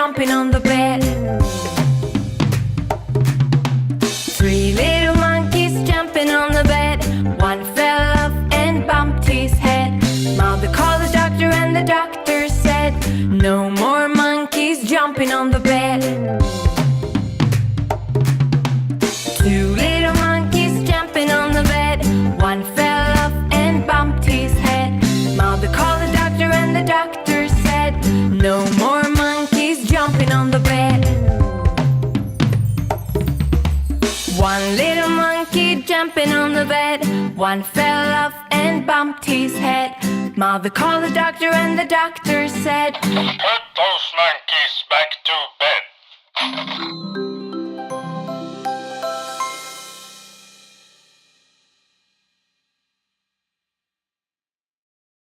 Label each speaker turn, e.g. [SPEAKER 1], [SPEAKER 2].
[SPEAKER 1] jumping on the bed. Three little monkeys jumping on the bed. One fell off and bumped his head. Mother called the doctor and the doctor said, no more monkeys jumping on the bed. Two little monkeys jumping on the bed. One fell off and bumped his head. Mother called the doctor and the doctor said, no more monkeys jumping on the bed. One little monkey jumping on the bed. One fell off and bumped his head. Mother called the doctor and the doctor said,
[SPEAKER 2] put those monkeys back to bed.